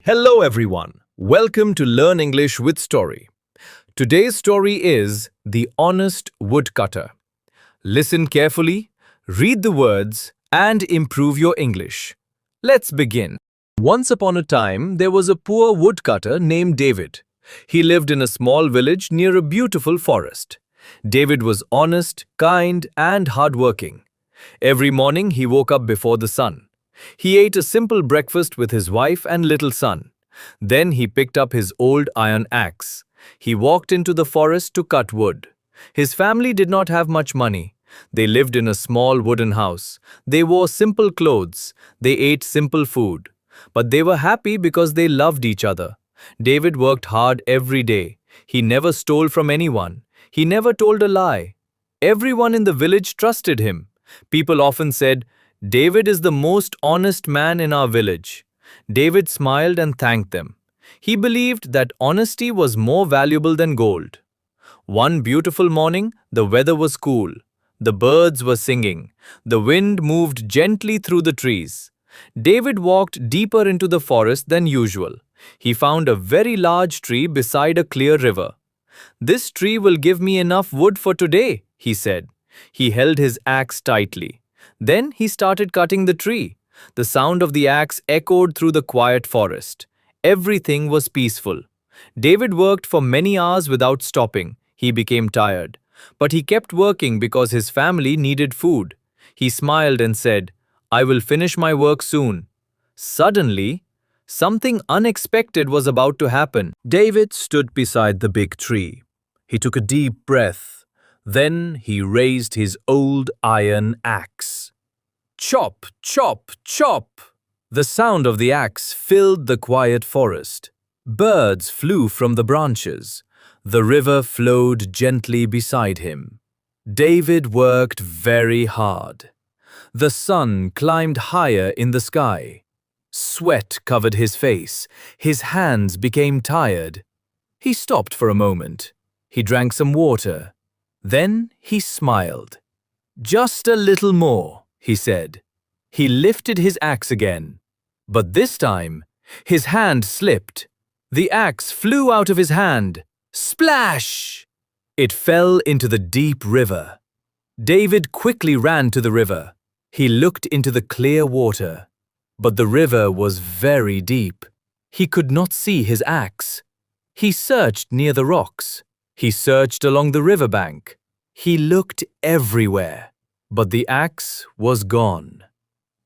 Hello everyone. Welcome to Learn English with Story. Today's story is The Honest Woodcutter. Listen carefully, read the words, and improve your English. Let's begin. Once upon a time, there was a poor woodcutter named David. He lived in a small village near a beautiful forest. David was honest, kind, and hardworking. Every morning, he woke up before the sun. He ate a simple breakfast with his wife and little son. Then he picked up his old iron axe. He walked into the forest to cut wood. His family did not have much money. They lived in a small wooden house. They wore simple clothes. They ate simple food. But they were happy because they loved each other. David worked hard every day. He never stole from anyone. He never told a lie. Everyone in the village trusted him. People often said, "David is the most honest man in our village." David smiled and thanked them. He believed that honesty was more valuable than gold. One beautiful morning, the weather was cool. The birds were singing. The wind moved gently through the trees. David walked deeper into the forest than usual. He found a very large tree beside a clear river. "This tree will give me enough wood for today," he said. He held his axe tightly. Then he started cutting the tree. The sound of the axe echoed through the quiet forest. Everything was peaceful. David worked for many hours without stopping. He became tired. But he kept working because his family needed food. He smiled and said, "I will finish my work soon." Suddenly, something unexpected was about to happen. David stood beside the big tree. He took a deep breath. Then he raised his old iron axe. Chop, chop, chop! The sound of the axe filled the quiet forest. Birds flew from the branches. The river flowed gently beside him. David worked very hard. The sun climbed higher in the sky. Sweat covered his face. His hands became tired. He stopped for a moment. He drank some water. Then he smiled. "Just a little more," he said. He lifted his axe again. But this time, his hand slipped. The axe flew out of his hand. Splash! It fell into the deep river. David quickly ran to the river. He looked into the clear water. But the river was very deep. He could not see his axe. He searched near the rocks. He searched along the riverbank. He looked everywhere, but the axe was gone.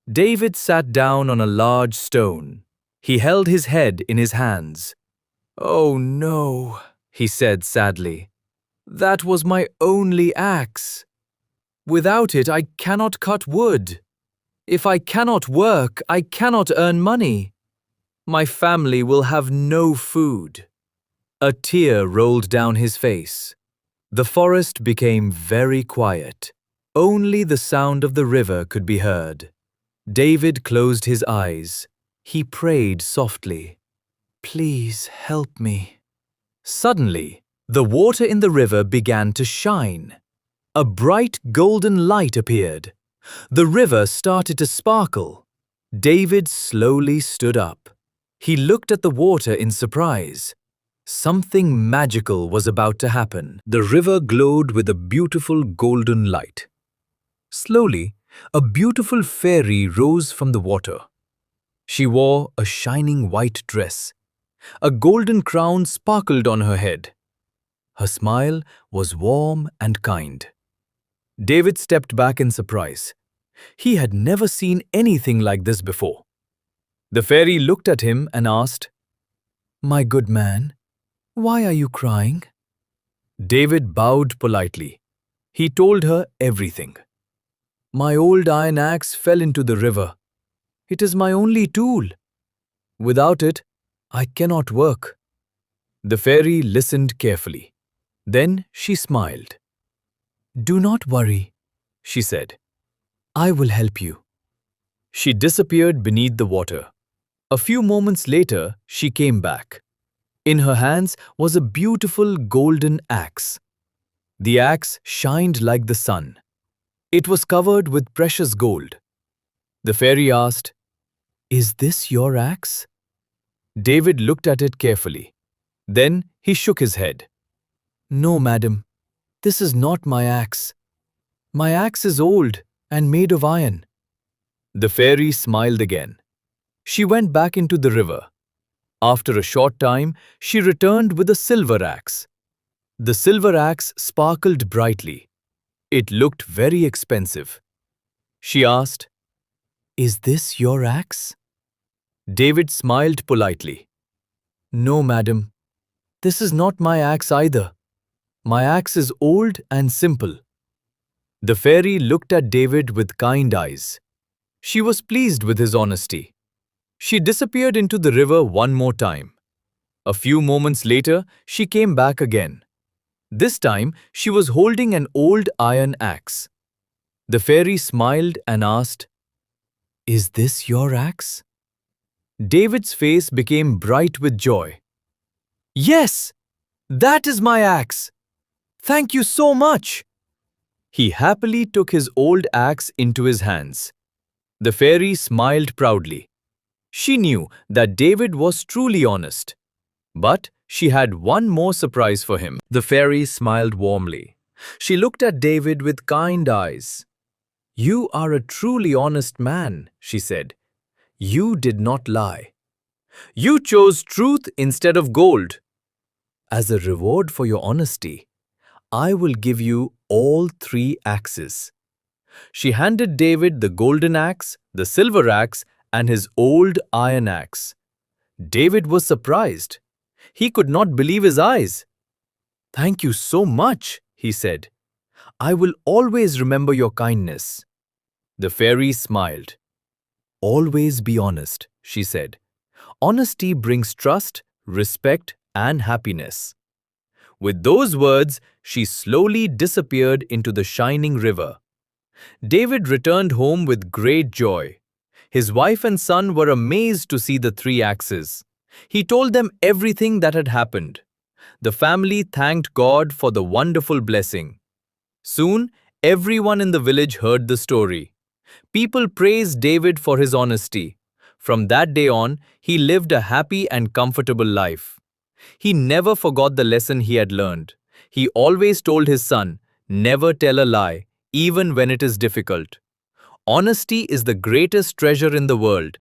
David sat down on a large stone. He held his head in his hands. "Oh no," he said sadly. "That was my only axe. Without it, I cannot cut wood. If I cannot work, I cannot earn money. My family will have no food." A tear rolled down his face. The forest became very quiet. Only the sound of the river could be heard. David closed his eyes. He prayed softly, "Please help me." Suddenly, the water in the river began to shine. A bright golden light appeared. The river started to sparkle. David slowly stood up. He looked at the water in surprise. Something magical was about to happen. The river glowed with a beautiful golden light. Slowly, a beautiful fairy rose from the water. She wore a shining white dress. A golden crown sparkled on her head. Her smile was warm and kind. David stepped back in surprise. He had never seen anything like this before. The fairy looked at him and asked, "My good man, why are you crying?" David bowed politely. He told her everything. "My old iron axe fell into the river. It is my only tool. Without it, I cannot work." The fairy listened carefully. Then she smiled. "Do not worry," she said. "I will help you." She disappeared beneath the water. A few moments later, she came back. In her hands was a beautiful golden axe. The axe shined like the sun. It was covered with precious gold. The fairy asked, "Is this your axe?" David looked at it carefully. Then he shook his head. No, madam, this is not my axe. My axe is old and made of iron. The fairy smiled again. She went back into the river. After a short time, she returned with a silver axe. The silver axe sparkled brightly. It looked very expensive. She asked, Is this your axe? David smiled politely. No, madam. This is not my axe either. My axe is old and simple. The fairy looked at David with kind eyes. She was pleased with his honesty. She disappeared into the river one more time. A few moments later, she came back again. This time, she was holding an old iron axe. The fairy smiled and asked, Is this your axe? David's face became bright with joy. Yes, that is my axe. Thank you so much. He happily took his old axe into his hands. The fairy smiled proudly. She knew that David was truly honest. But she had one more surprise for him. The fairy smiled warmly. She looked at David with kind eyes. You are a truly honest man, she said. You did not lie. You chose truth instead of gold. As a reward for your honesty, I will give you all 3 axes. She handed David the golden axe, the silver axe, and his old iron axe. David was surprised. He could not believe his eyes. Thank you so much, he said. I will always remember your kindness. The fairy smiled. Always be honest, she said. Honesty brings trust, respect, and happiness. With those words, she slowly disappeared into the shining river. David returned home with great joy. His wife and son were amazed to see the 3 axes. He told them everything that had happened. The family thanked God for the wonderful blessing. Soon, everyone in the village heard the story. People praised David for his honesty. From that day on, he lived a happy and comfortable life. He never forgot the lesson he had learned. He always told his son, never tell a lie, even when it is difficult. Honesty is the greatest treasure in the world.